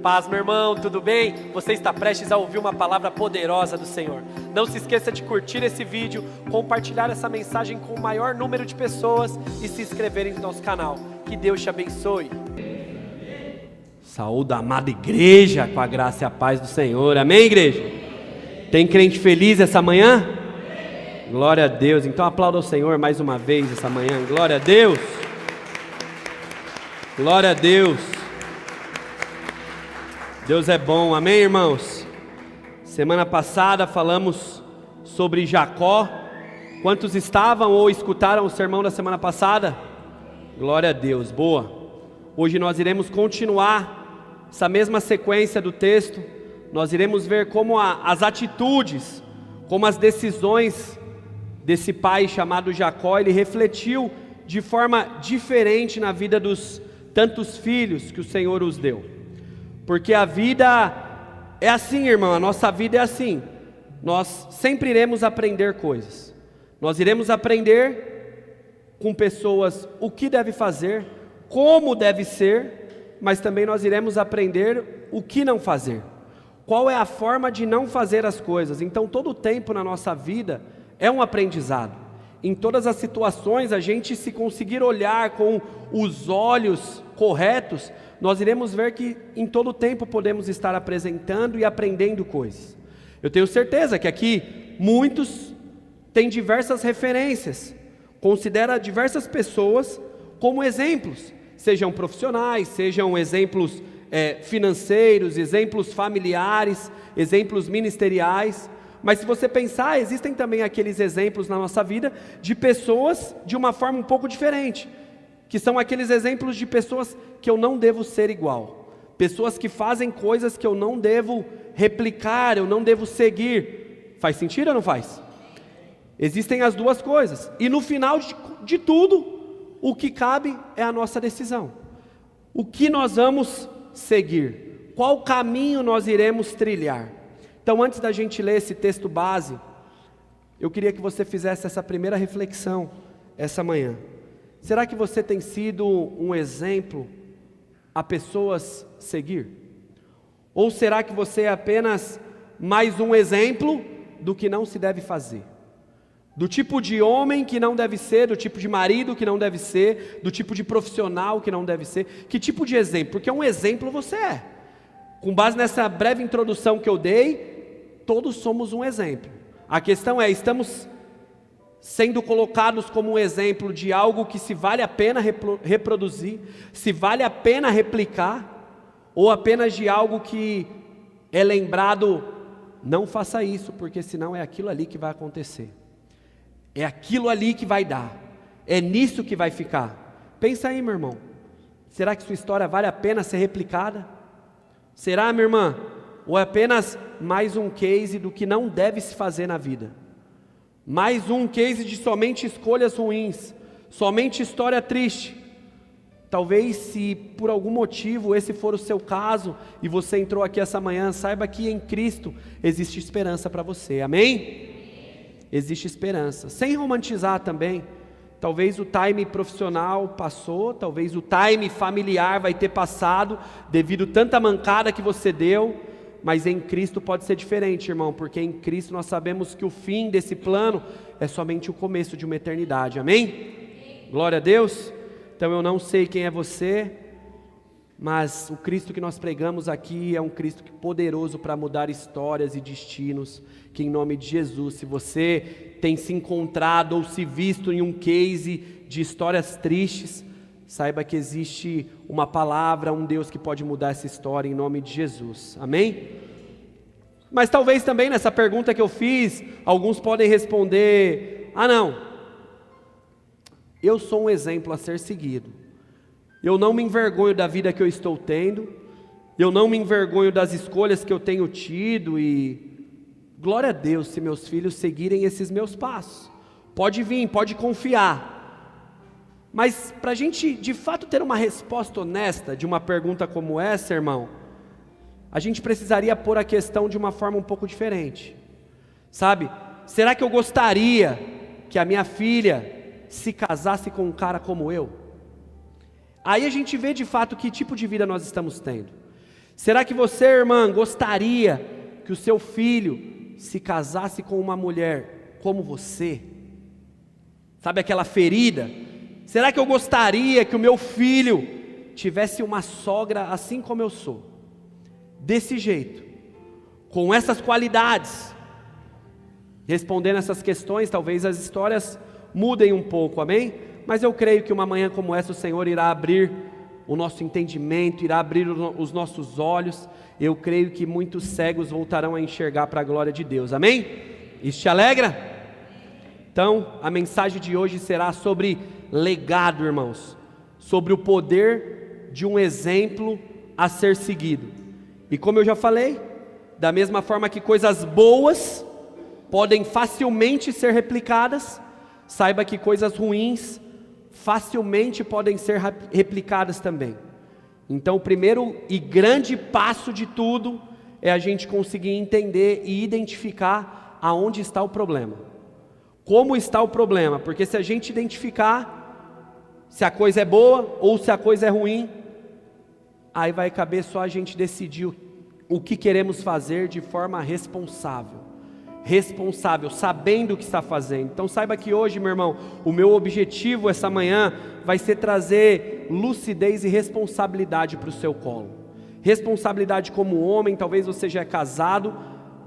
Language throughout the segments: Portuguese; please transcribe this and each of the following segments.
Paz, meu irmão, tudo bem? Você está prestes a ouvir uma palavra poderosa do Senhor. Não se esqueça de curtir esse vídeo, compartilhar essa mensagem com o maior número de pessoas e se inscreverem no nosso canal. Que Deus te abençoe. Saúde a amada igreja, com a graça e a paz do Senhor. Amém, igreja? Tem crente feliz essa manhã? Glória a Deus. Então aplauda o Senhor mais uma vez essa manhã. Glória a Deus. Glória a Deus. Deus é bom, amém, irmãos? Semana passada falamos sobre Jacó. Quantos estavam ou escutaram o sermão da semana passada? Glória a Deus, boa. Hoje nós iremos continuar essa mesma sequência do texto. Nós iremos ver como as atitudes, como as decisões desse pai chamado Jacó, ele refletiu de forma diferente na vida dos tantos filhos que o Senhor os deu. Porque a vida é assim, irmão, a nossa vida é assim. Nós sempre iremos aprender coisas. Nós iremos aprender com pessoas o que deve fazer, como deve ser, mas também nós iremos aprender o que não fazer. Qual é a forma de não fazer as coisas? Então todo o tempo na nossa vida é um aprendizado. Em todas as situações, a gente, se conseguir olhar com os olhos corretos, nós iremos ver que em todo o tempo podemos estar apresentando e aprendendo coisas. Eu tenho certeza que aqui muitos têm diversas referências, considera diversas pessoas como exemplos, sejam profissionais, sejam exemplos financeiros, exemplos familiares, exemplos ministeriais. Mas se você pensar, existem também aqueles exemplos na nossa vida de pessoas de uma forma um pouco diferente, que são aqueles exemplos de pessoas que eu não devo ser igual, pessoas que fazem coisas que eu não devo replicar, eu não devo seguir. Faz sentido ou não faz? Existem as duas coisas, e no final de tudo, o que cabe é a nossa decisão. O que nós vamos seguir? Qual caminho nós iremos trilhar? Então, antes da gente ler esse texto base, eu queria que você fizesse essa primeira reflexão essa manhã. Será que você tem sido um exemplo a pessoas seguir? Ou será que você é apenas mais um exemplo do que não se deve fazer? Do tipo de homem que não deve ser, do tipo de marido que não deve ser, do tipo de profissional que não deve ser. Que tipo de exemplo? Porque um exemplo você é. Com base nessa breve introdução que eu dei, todos somos um exemplo. A questão é, estamos sendo colocados como um exemplo de algo que se vale a pena reproduzir, se vale a pena replicar, ou apenas de algo que é lembrado, não faça isso, porque senão é aquilo ali que vai acontecer, é aquilo ali que vai dar, é nisso que vai ficar. Pensa aí, meu irmão, será que sua história vale a pena ser replicada? Será, minha irmã, ou é apenas mais um case do que não deve se fazer na vida? Mais um case de somente escolhas ruins, somente história triste. Talvez, se por algum motivo esse for o seu caso e você entrou aqui essa manhã, saiba que em Cristo existe esperança para você, amém? Existe esperança, sem romantizar também. Talvez o time profissional passou, talvez o time familiar vai ter passado devido a tanta mancada que você deu. Mas em Cristo pode ser diferente, irmão, porque em Cristo nós sabemos que o fim desse plano é somente o começo de uma eternidade, amém? Glória a Deus. Então eu não sei quem é você, mas o Cristo que nós pregamos aqui é um Cristo poderoso para mudar histórias e destinos, que em nome de Jesus, se você tem se encontrado ou se visto em um case de histórias tristes, saiba que existe uma palavra, um Deus que pode mudar essa história em nome de Jesus, amém? Mas talvez também nessa pergunta que eu fiz, alguns podem responder, não, eu sou um exemplo a ser seguido, eu não me envergonho da vida que eu estou tendo, eu não me envergonho das escolhas que eu tenho tido e glória a Deus se meus filhos seguirem esses meus passos, pode vir, pode confiar. Mas para a gente de fato ter uma resposta honesta de uma pergunta como essa, irmão, a gente precisaria pôr a questão de uma forma um pouco diferente, sabe? Será que eu gostaria que a minha filha se casasse com um cara como eu? Aí a gente vê de fato que tipo de vida nós estamos tendo. Será que você, irmã, gostaria que o seu filho se casasse com uma mulher como você? Sabe aquela ferida? Será que eu gostaria que o meu filho tivesse uma sogra assim como eu sou? Desse jeito, com essas qualidades. Respondendo essas questões, talvez as histórias mudem um pouco, amém? Mas eu creio que uma manhã como essa o Senhor irá abrir o nosso entendimento, irá abrir os nossos olhos. Eu creio que muitos cegos voltarão a enxergar para a glória de Deus, amém? Isso te alegra? Então, a mensagem de hoje será sobre legado, irmãos, sobre o poder de um exemplo a ser seguido. E como eu já falei, da mesma forma que coisas boas podem facilmente ser replicadas, saiba que coisas ruins facilmente podem ser replicadas também. Então o primeiro e grande passo de tudo é a gente conseguir entender e identificar aonde está o problema. Como está o problema? Porque se a gente identificar se a coisa é boa ou se a coisa é ruim, aí vai caber só a gente decidir o que queremos fazer de forma responsável, sabendo o que está fazendo. Então saiba que hoje, meu irmão, o meu objetivo essa manhã vai ser trazer lucidez e responsabilidade para o seu colo. Responsabilidade como homem, talvez você já é casado,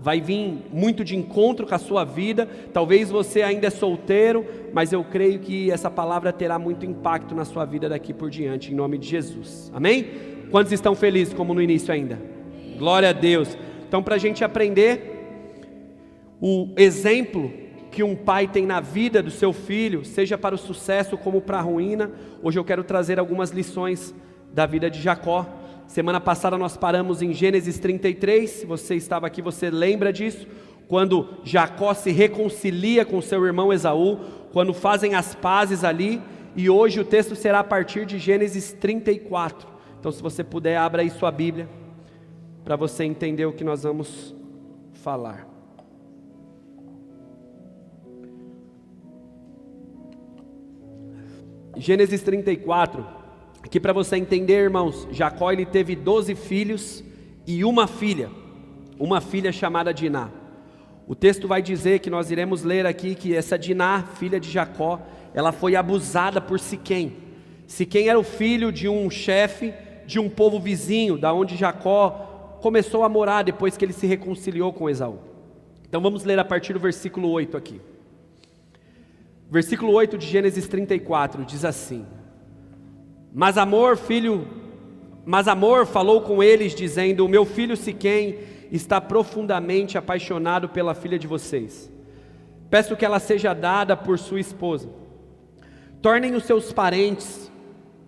vai vir muito de encontro com a sua vida, talvez você ainda é solteiro, mas eu creio que essa palavra terá muito impacto na sua vida daqui por diante, em nome de Jesus, amém? Quantos estão felizes como no início ainda? Glória a Deus. Então, para a gente aprender o exemplo que um pai tem na vida do seu filho, seja para o sucesso como para a ruína, hoje eu quero trazer algumas lições da vida de Jacó. Semana passada nós paramos em Gênesis 33, se você estava aqui você lembra disso, quando Jacó se reconcilia com seu irmão Esaú, quando fazem as pazes ali, e hoje o texto será a partir de Gênesis 34, então se você puder abra aí sua Bíblia, para você entender o que nós vamos falar. Gênesis 34, aqui para você entender, irmãos, Jacó ele teve 12 filhos e uma filha chamada Diná. O texto vai dizer, que nós iremos ler aqui, que essa Diná, filha de Jacó, ela foi abusada por Siquém. Siquém era o filho de um chefe de um povo vizinho, da onde Jacó começou a morar depois que ele se reconciliou com Esaú. Então vamos ler a partir do versículo 8 aqui. Versículo 8 de Gênesis 34 diz assim: Mas Amor falou com eles dizendo: O meu filho Siquém está profundamente apaixonado pela filha de vocês. Peço que ela seja dada por sua esposa. Tornem os seus parentes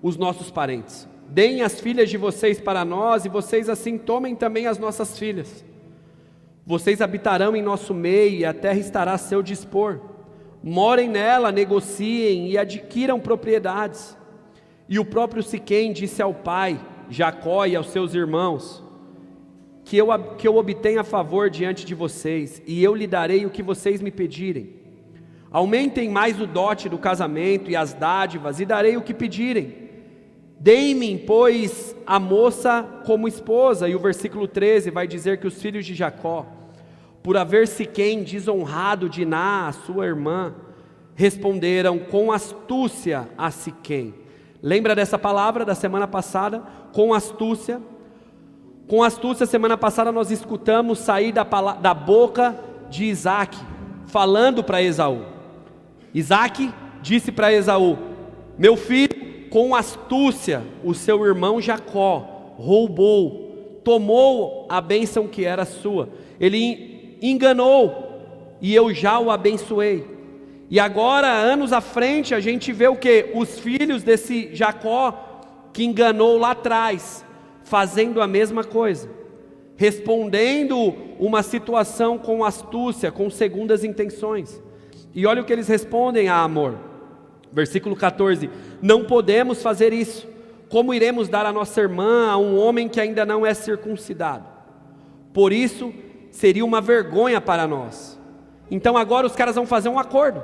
os nossos parentes. Deem as filhas de vocês para nós, e vocês assim tomem também as nossas filhas. Vocês habitarão em nosso meio, e a terra estará a seu dispor. Morem nela, negociem e adquiram propriedades. E o próprio Siquém disse ao pai Jacó e aos seus irmãos: que eu obtenha favor diante de vocês, e eu lhe darei o que vocês me pedirem. Aumentem mais o dote do casamento e as dádivas, e darei o que pedirem. Deem-me, pois, a moça como esposa. E o versículo 13 vai dizer que os filhos de Jacó, por haver Siquém desonrado Diná, a sua irmã, responderam com astúcia a Siquém. Lembra dessa palavra da semana passada? Com astúcia. Com astúcia, semana passada nós escutamos sair da boca de Isaac, falando para Esaú. Isaac disse para Esaú: Meu filho, com astúcia, o seu irmão Jacó roubou, tomou a bênção que era sua. Ele enganou, e eu já o abençoei. E agora, anos à frente, a gente vê o que? Os filhos desse Jacó, que enganou lá atrás, fazendo a mesma coisa, respondendo uma situação com astúcia, com segundas intenções. E olha o que eles respondem a Amor, versículo 14: Não podemos fazer isso. Como iremos dar a nossa irmã a um homem que ainda não é circuncidado? Por isso seria uma vergonha para nós. Então agora os caras vão fazer um acordo.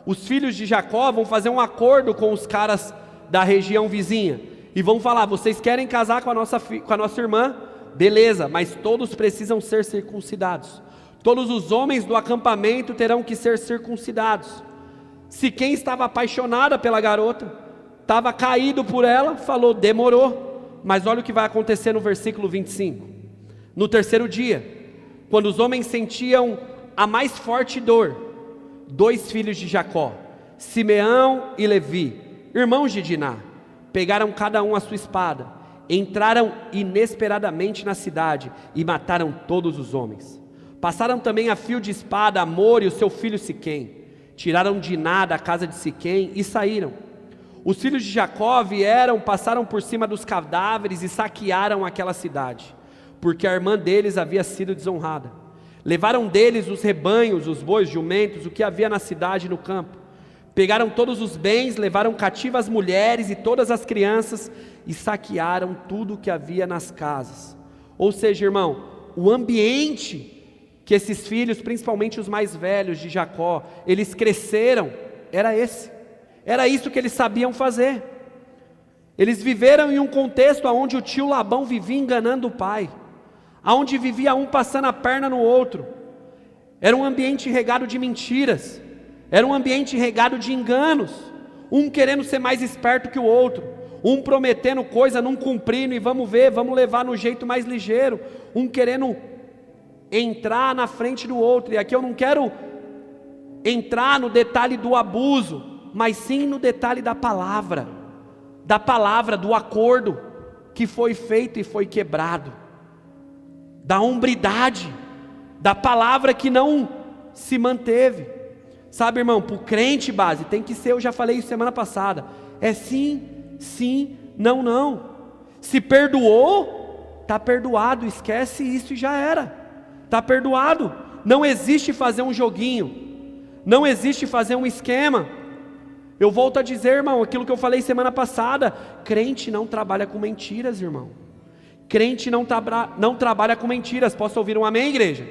Os filhos de Jacó vão fazer um acordo com os caras da região vizinha, e vão falar: vocês querem casar com a nossa irmã? beleza, mas todos precisam ser circuncidados. Todos os homens do acampamento terão que ser circuncidados. Se quem estava apaixonada pela garota, estava caído por ela, falou, demorou. Mas olha o que vai acontecer no versículo 25. No terceiro dia, quando os homens sentiam a mais forte dor, 2 filhos de Jacó, Simeão e Levi, irmãos de Diná, pegaram cada um a sua espada, entraram inesperadamente na cidade e mataram todos os homens. Passaram também a fio de espada Amor e o seu filho Siquém, tiraram Diná da casa de Siquém e saíram. Os filhos de Jacó vieram, passaram por cima dos cadáveres e saquearam aquela cidade, porque a irmã deles havia sido desonrada. Levaram deles os rebanhos, os bois, jumentos, o que havia na cidade e no campo. Pegaram todos os bens, levaram cativas as mulheres e todas as crianças e saquearam tudo o que havia nas casas. Ou seja, irmão, o ambiente que esses filhos, principalmente os mais velhos de Jacó, eles cresceram, era esse. Era isso que eles sabiam fazer. Eles viveram em um contexto onde o tio Labão vivia enganando o pai, onde vivia um passando a perna no outro. Era um ambiente regado de mentiras, era um ambiente regado de enganos, um querendo ser mais esperto que o outro, um prometendo coisa, não cumprindo, e vamos ver, vamos levar no jeito mais ligeiro, um querendo entrar na frente do outro. E aqui eu não quero entrar no detalhe do abuso, mas sim no detalhe da palavra, do acordo que foi feito e foi quebrado, da hombridade, da palavra que não se manteve. Sabe, irmão, para o crente base, tem que ser, eu já falei isso semana passada, é sim, sim, não, não. Se perdoou, está perdoado, esquece isso e já era, está perdoado. Não existe fazer um joguinho, não existe fazer um esquema. Eu volto a dizer, irmão, aquilo que eu falei semana passada, crente não trabalha com mentiras, irmão. Crente não trabalha com mentiras. Posso ouvir um amém, igreja?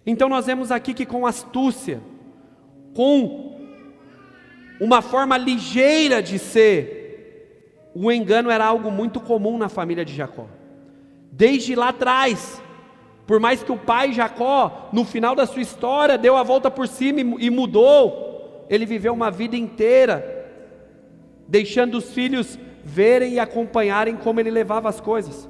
Então nós vemos aqui que com astúcia, com uma forma ligeira de ser, o engano era algo muito comum na família de Jacó. Desde lá atrás, por mais que o pai Jacó, no final da sua história, deu a volta por cima e mudou, ele viveu uma vida inteira, deixando os filhos verem e acompanharem como ele levava as coisas,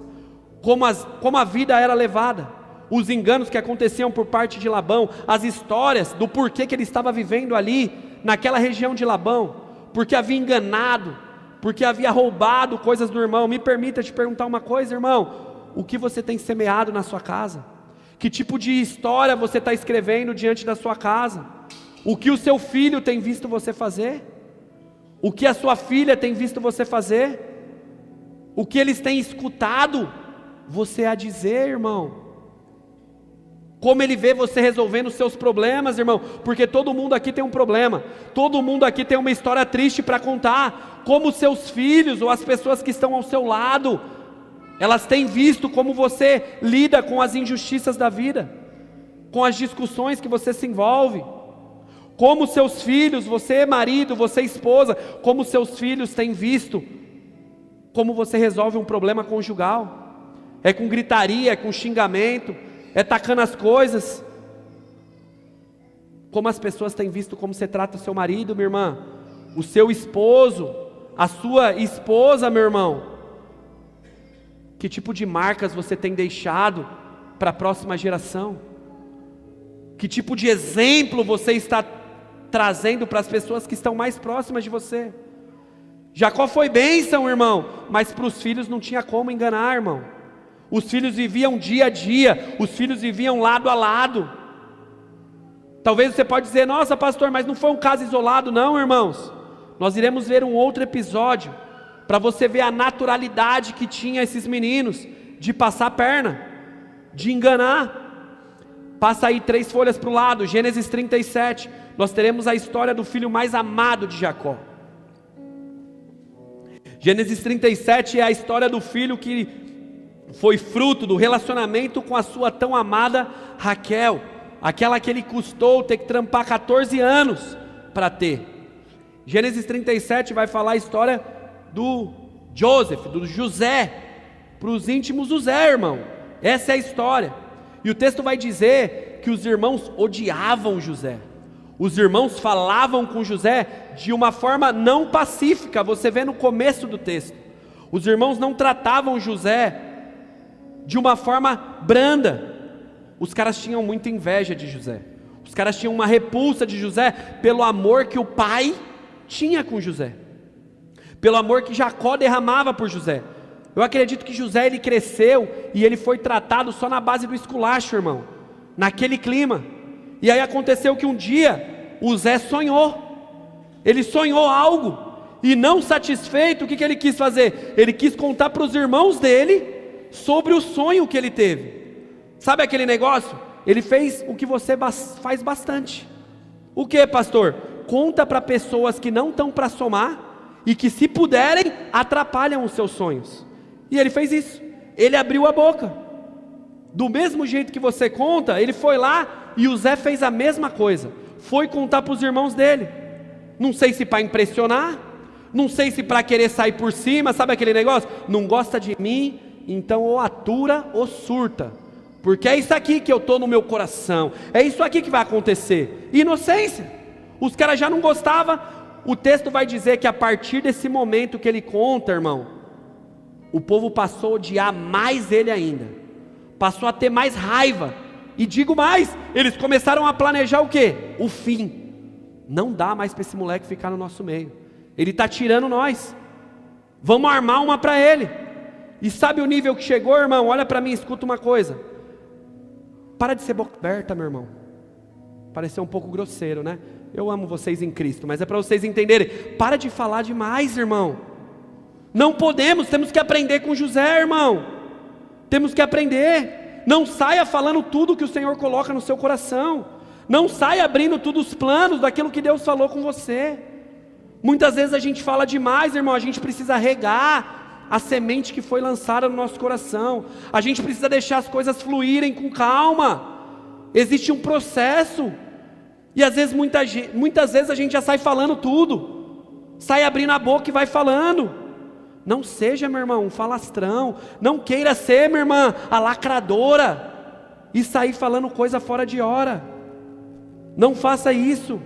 como a vida era levada, os enganos que aconteciam por parte de Labão, as histórias do porquê que ele estava vivendo ali, naquela região de Labão, porque havia enganado, porque havia roubado coisas do irmão. Me permita te perguntar uma coisa, irmão, o que você tem semeado na sua casa? Que tipo de história você está escrevendo diante da sua casa? O que o seu filho tem visto você fazer? O que a sua filha tem visto você fazer? O que eles têm escutado você a dizer, irmão? Como ele vê você resolvendo os seus problemas, irmão? Porque todo mundo aqui tem um problema, todo mundo aqui tem uma história triste para contar. Como os seus filhos ou as pessoas que estão ao seu lado, elas têm visto como você lida com as injustiças da vida, com as discussões que você se envolve. Como seus filhos, você marido, você esposa, como seus filhos têm visto como você resolve um problema conjugal. É com gritaria, é com xingamento, é tacando as coisas. Como as pessoas têm visto como você trata o seu marido, minha irmã, o seu esposo, a sua esposa, meu irmão. Que tipo de marcas você tem deixado para a próxima geração? Que tipo de exemplo você está trazendo para as pessoas que estão mais próximas de você? Jacó foi bênção, irmão, mas para os filhos não tinha como enganar, irmão. Os filhos viviam dia a dia, os filhos viviam lado a lado. Talvez você pode dizer, nossa pastor, mas não foi um caso isolado. Não, irmãos, nós iremos ver um outro episódio, para você ver a naturalidade que tinha esses meninos, de passar a perna, de enganar. Passa aí 3 folhas para o lado, Gênesis 37, nós teremos a história do filho mais amado de Jacó. Gênesis 37 é a história do filho que foi fruto do relacionamento com a sua tão amada Raquel, aquela que ele custou ter que trampar 14 anos para ter. Gênesis 37 vai falar a história do José, para os íntimos o Zé, irmão. Essa é a história. E o texto vai dizer que os irmãos odiavam José. Os irmãos falavam com José de uma forma não pacífica. Você vê no começo do texto. Os irmãos não tratavam José de uma forma branda. Os caras tinham muita inveja de José. Os caras tinham uma repulsa de José pelo amor que o pai tinha com José, pelo amor que Jacó derramava por José. Eu acredito que José, ele cresceu e ele foi tratado só na base do esculacho, irmão, naquele clima. E aí aconteceu que um dia o Zé sonhou. Ele sonhou algo e, não satisfeito, o que ele quis fazer? Ele quis contar para os irmãos dele sobre o sonho que ele teve. Sabe aquele negócio? Ele fez o que você faz bastante. O que, pastor? Conta para pessoas que não estão para somar e que, se puderem, atrapalham os seus sonhos. E ele fez isso. Ele abriu a boca. Do mesmo jeito que você conta, ele foi lá e o Zé fez a mesma coisa. Foi contar para os irmãos dele. Não sei se para impressionar, não sei se para querer sair por cima, sabe aquele negócio? Não gosta de mim, então ou atura ou surta. Porque é isso aqui que eu estou no meu coração, é isso aqui que vai acontecer. Inocência. Os caras já não gostavam. O texto vai dizer que a partir desse momento que ele conta, irmão, o povo passou a odiar mais ele ainda, passou a ter mais raiva. E digo mais, eles começaram a planejar o quê? O fim. Não dá mais para esse moleque ficar no nosso meio, ele está tirando nós, vamos armar uma para ele. E sabe o nível que chegou, irmão? Olha para mim, escuta uma coisa. Para de ser boca aberta, meu irmão. Pareceu um pouco grosseiro, né? Eu amo vocês em Cristo, mas é para vocês entenderem. Para de falar demais, irmão. Não podemos, temos que aprender com José, irmão. Temos que aprender. Não saia falando tudo que o Senhor coloca no seu coração. Não saia abrindo todos os planos daquilo que Deus falou com você. Muitas vezes a gente fala demais, irmão. A gente precisa regar a semente que foi lançada no nosso coração. A gente precisa deixar as coisas fluírem com calma. Existe um processo. E às vezes, muitas vezes a gente já sai falando tudo. Sai abrindo a boca e vai falando. Não seja, meu irmão, um falastrão. Não queira ser, minha irmã, a lacradora e sair falando coisa fora de hora. Não faça isso.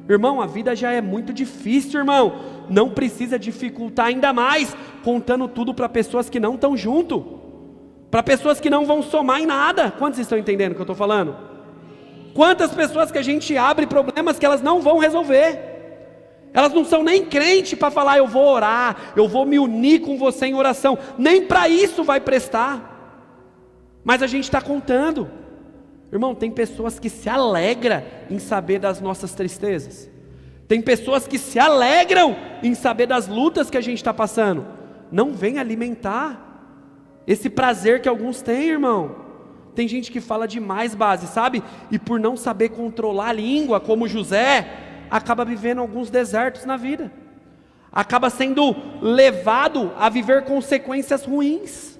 Irmão, a vida já é muito difícil, irmão. Não precisa dificultar ainda mais, contando tudo para pessoas que não estão junto, para pessoas que não vão somar em nada. Quantos estão entendendo o que eu estou falando? Quantas pessoas que a gente abre problemas que elas não vão resolver. Elas não são nem crente para falar, eu vou orar, eu vou me unir com você em oração. Nem para isso vai prestar. Mas a gente está contando. Irmão, tem pessoas que se alegram em saber das nossas tristezas. Tem pessoas que se alegram em saber das lutas que a gente está passando. Não vem alimentar esse prazer que alguns têm, irmão. Tem gente que fala demais, base, sabe? E por não saber controlar a língua, como José, acaba vivendo alguns desertos na vida. Acaba sendo levado a viver consequências ruins,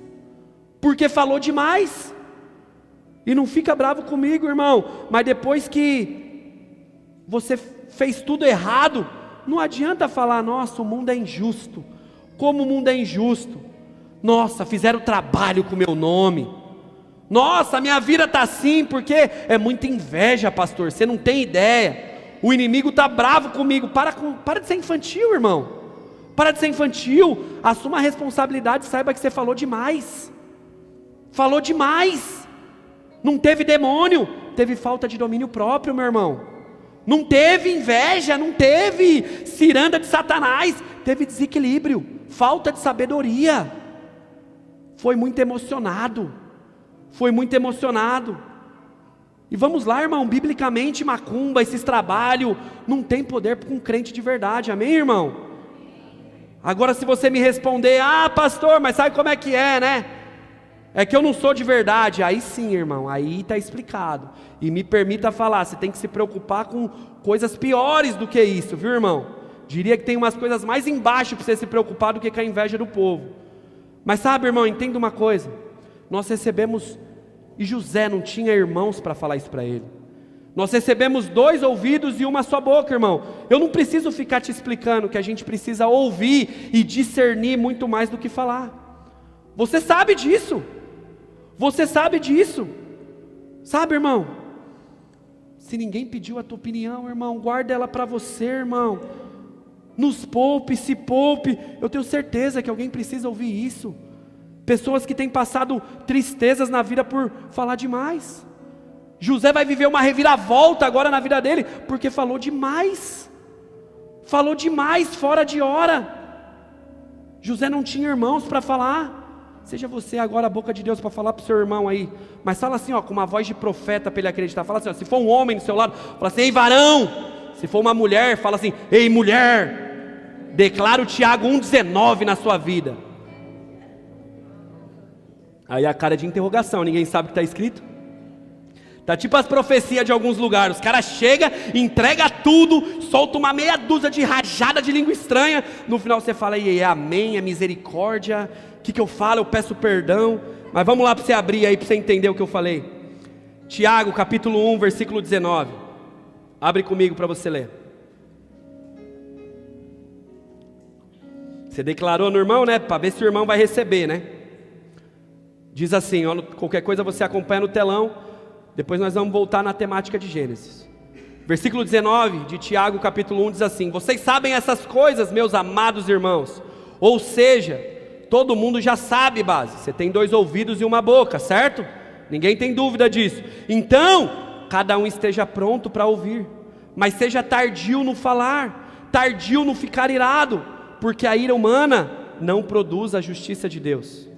porque falou demais. E não fica bravo comigo, irmão, mas depois que você fez tudo errado, não adianta falar, nossa, o mundo é injusto. Como o mundo é injusto? Nossa, fizeram trabalho com o meu nome. Nossa, minha vida está assim, porque é muita inveja, pastor, você não tem ideia. O inimigo está bravo comigo. Para de ser infantil, irmão. Para de ser infantil. Assuma a responsabilidade, saiba que você falou demais. Falou demais. Não teve demônio, teve falta de domínio próprio, meu irmão. Não teve inveja, não teve ciranda de Satanás, teve desequilíbrio, falta de sabedoria. Foi muito emocionado. E vamos lá, irmão, biblicamente, macumba, esses trabalhos, não tem poder com crente de verdade, amém, irmão? Agora, se você me responder, pastor, mas sabe como é que é, né? É que eu não sou de verdade. Aí sim, irmão, aí está explicado. E me permita falar, você tem que se preocupar com coisas piores do que isso, viu, irmão? Diria que tem umas coisas mais embaixo para você se preocupar do que com a inveja do povo. Mas sabe, irmão, entenda uma coisa. Nós recebemos, e José não tinha irmãos para falar isso para ele. Nós recebemos 2 ouvidos e uma só boca, irmão. Eu não preciso ficar te explicando que a gente precisa ouvir e discernir muito mais do que falar. Você sabe disso. Você sabe disso. Sabe, irmão? Se ninguém pediu a tua opinião, irmão, guarda ela para você, irmão. Nos poupe, se poupe. Eu tenho certeza que alguém precisa ouvir isso. Pessoas que têm passado tristezas na vida por falar demais. José vai viver uma reviravolta agora na vida dele, porque falou demais. Falou demais, fora de hora. José não tinha irmãos para falar. Seja você agora a boca de Deus para falar para o seu irmão aí. Mas fala assim, ó, com uma voz de profeta para ele acreditar. Fala assim, ó, se for um homem do seu lado, fala assim, ei varão. Se for uma mulher, fala assim, ei mulher. Declara o Tiago 1,19 na sua vida. Aí a cara de interrogação, ninguém sabe o que está escrito. Tá tipo as profecias de alguns lugares. Os caras chegam, entrega tudo, solta uma meia dúzia de rajada de língua estranha. No final você fala, e amém, é misericórdia. O que eu falo? Eu peço perdão. Mas vamos lá para você abrir aí, para você entender o que eu falei. Tiago capítulo 1, versículo 19. Abre comigo para você ler. Você declarou no irmão, né? Para ver se o irmão vai receber, né? Diz assim, ó, qualquer coisa você acompanha no telão. Depois nós vamos voltar na temática de Gênesis. Versículo 19 de Tiago capítulo 1 diz assim: vocês sabem essas coisas, meus amados irmãos. Ou seja, todo mundo já sabe, base. Você tem 2 ouvidos e uma boca, certo? Ninguém tem dúvida disso. Então, cada um esteja pronto para ouvir, mas seja tardio no falar, tardio no ficar irado, porque a ira humana não produz a justiça de Deus.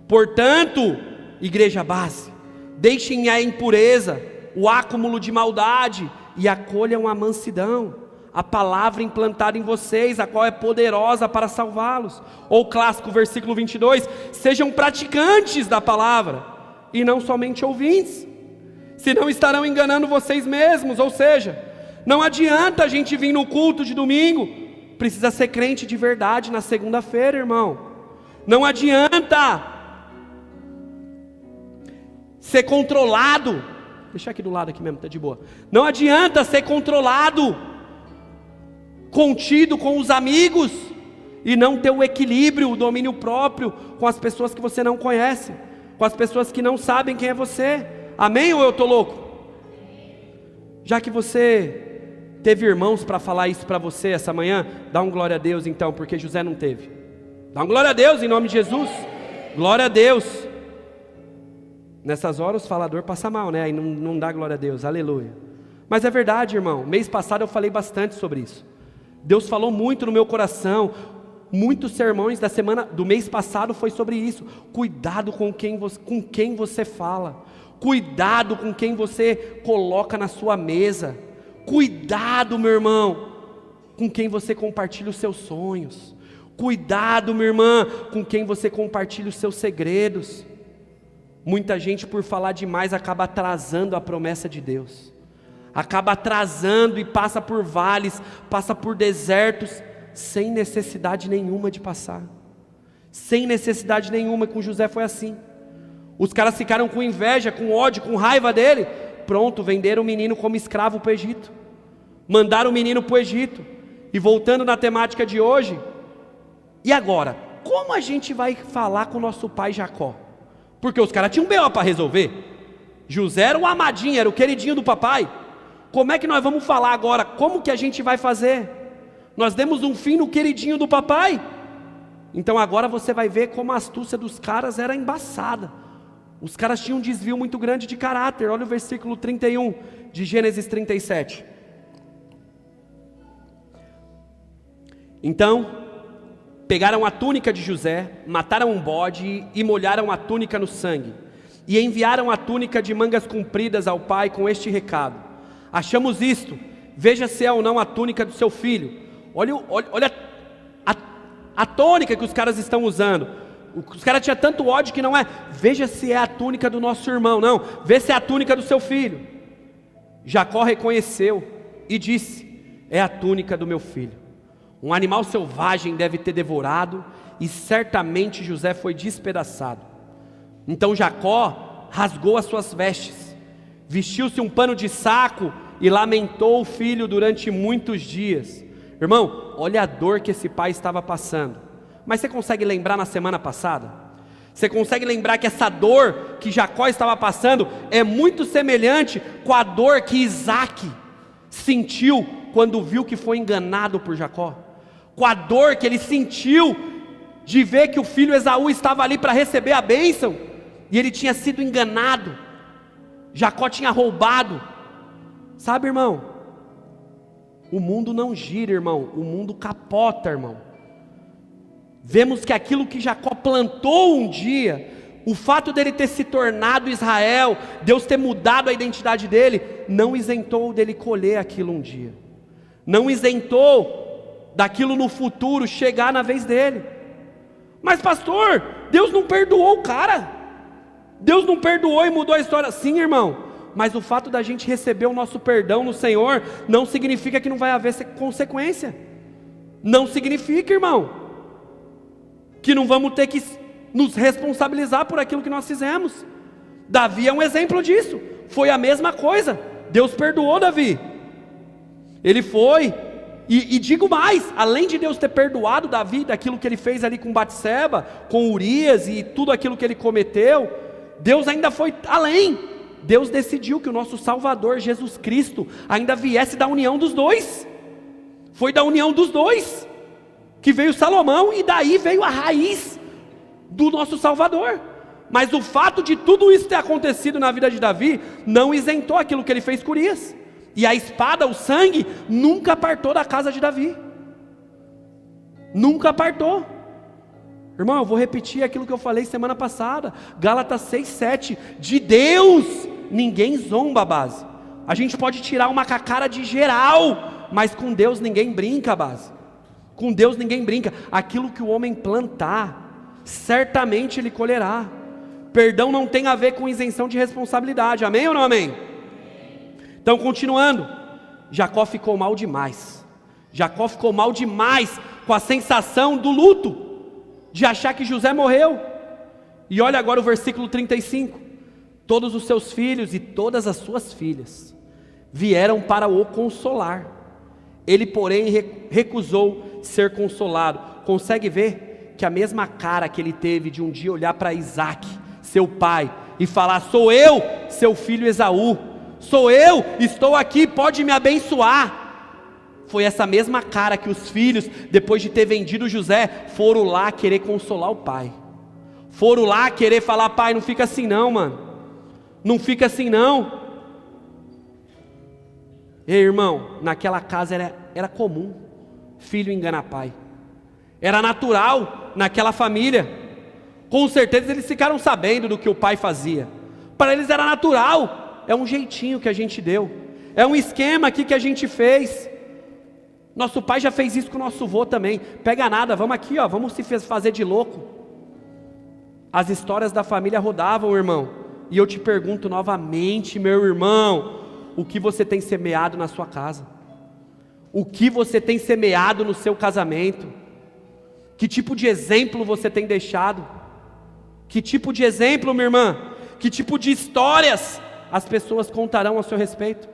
Portanto, igreja base, deixem a impureza, o acúmulo de maldade e acolham a mansidão, a palavra implantada em vocês, a qual é poderosa para salvá-los. Ou clássico versículo 22, sejam praticantes da palavra e não somente ouvintes, senão estarão enganando vocês mesmos. Ou seja, não adianta a gente vir no culto de domingo, precisa ser crente de verdade na segunda-feira, irmão. Não adianta ser controlado, deixa aqui do lado aqui mesmo, tá de boa. Não adianta ser controlado, contido com os amigos e não ter o equilíbrio, o domínio próprio com as pessoas que você não conhece, com as pessoas que não sabem quem é você. Amém ou eu estou louco? Já que você teve irmãos para falar isso para você essa manhã, dá um glória a Deus então, porque José não teve. Dá um glória a Deus em nome de Jesus. Glória a Deus. Nessas horas o falador passa mal, né? Aí não dá glória a Deus, aleluia. Mas é verdade, irmão. Mês passado eu falei bastante sobre isso. Deus falou muito no meu coração. Muitos sermões do mês passado foi sobre isso. Cuidado com quem você fala. Cuidado com quem você coloca na sua mesa. Cuidado, meu irmão, com quem você compartilha os seus sonhos. Cuidado, minha irmã, com quem você compartilha os seus segredos. Muita gente, por falar demais, acaba atrasando a promessa de Deus, acaba atrasando e passa por vales, passa por desertos, sem necessidade nenhuma de passar, sem necessidade nenhuma. Com José foi assim. Os caras ficaram com inveja, com ódio, com raiva dele. Pronto, venderam o menino como escravo para o Egito, mandaram o menino para o Egito. E voltando na temática de hoje, e agora? Como a gente vai falar com o nosso pai Jacó? Porque os caras tinham um B.O. para resolver. José era o amadinho, era o queridinho do papai. Como é que nós vamos falar agora? Como que a gente vai fazer? Nós demos um fim no queridinho do papai. Então agora você vai ver como a astúcia dos caras era embaçada. Os caras tinham um desvio muito grande de caráter. Olha o versículo 31 de Gênesis 37. Então pegaram a túnica de José, mataram um bode e molharam a túnica no sangue, e enviaram a túnica de mangas compridas ao pai com este recado: achamos isto, veja se é ou não a túnica do seu filho. Olha a tônica que os caras estão usando. Os caras tinham tanto ódio que não é, veja se é a túnica do nosso irmão, não, vê se é a túnica do seu filho. Jacó reconheceu e disse: é a túnica do meu filho. Um animal selvagem deve ter devorado, e certamente José foi despedaçado. Então Jacó rasgou as suas vestes, vestiu-se um pano de saco e lamentou o filho durante muitos dias. Irmão, olha a dor que esse pai estava passando. Mas você consegue lembrar na semana passada? Você consegue lembrar que essa dor que Jacó estava passando é muito semelhante com a dor que Isaac sentiu quando viu que foi enganado por Jacó, com a dor que ele sentiu de ver que o filho Esaú estava ali para receber a bênção, e ele tinha sido enganado, Jacó tinha roubado. Sabe, irmão, o mundo não gira, irmão, o mundo capota, irmão. Vemos que aquilo que Jacó plantou um dia, o fato dele ter se tornado Israel, Deus ter mudado a identidade dele, não isentou dele colher aquilo um dia, não isentou daquilo no futuro chegar na vez dele. Mas pastor, Deus não perdoou o cara, Deus não perdoou e mudou a história. Sim, irmão, mas o fato da gente receber o nosso perdão no Senhor, não significa que não vai haver consequência, não significa, irmão, que não vamos ter que nos responsabilizar por aquilo que nós fizemos. Davi é um exemplo disso, foi a mesma coisa, Deus perdoou Davi, ele foi, e digo mais, além de Deus ter perdoado Davi daquilo que ele fez ali com Batseba, com Urias e tudo aquilo que ele cometeu, Deus ainda foi além, Deus decidiu que o nosso Salvador Jesus Cristo ainda viesse da união dos dois, foi da união dos dois que veio Salomão, e daí veio a raiz do nosso Salvador. Mas o fato de tudo isso ter acontecido na vida de Davi, não isentou aquilo que ele fez com Urias, e a espada, o sangue, nunca apartou da casa de Davi, nunca apartou. Irmão, eu vou repetir aquilo que eu falei semana passada, Gálatas 6:7, de Deus ninguém zomba, base. A gente pode tirar uma cacara de geral, mas com Deus ninguém brinca, base. Com Deus ninguém brinca. Aquilo que o homem plantar, certamente ele colherá. Perdão não tem a ver com isenção de responsabilidade, amém ou não amém? Então, continuando, Jacó ficou mal demais. Jacó ficou mal demais com a sensação do luto, de achar que José morreu. E olha agora o versículo 35. Todos os seus filhos e todas as suas filhas vieram para o consolar. Ele, porém, recusou ser consolado. Consegue ver que a mesma cara que ele teve de um dia olhar para Isaac, seu pai, e falar: sou eu, seu filho Esaú, sou eu, estou aqui, pode me abençoar. Foi essa mesma cara que os filhos, depois de ter vendido José, foram lá querer consolar o pai. Foram lá querer falar: pai, não fica assim não, mano, não fica assim não. Ei, irmão, naquela casa era comum filho enganar pai, era natural naquela família. Com certeza eles ficaram sabendo do que o pai fazia, para eles era natural, é um jeitinho que a gente deu, é um esquema aqui que a gente fez. Nosso pai já fez isso com o nosso avô também, pega nada, vamos aqui, ó, vamos se fazer de louco. As histórias da família rodavam, irmão, e eu te pergunto novamente, meu irmão, o que você tem semeado na sua casa? O que você tem semeado no seu casamento? Que tipo de exemplo você tem deixado? Que tipo de exemplo, minha irmã? Que tipo de histórias as pessoas contarão a seu respeito?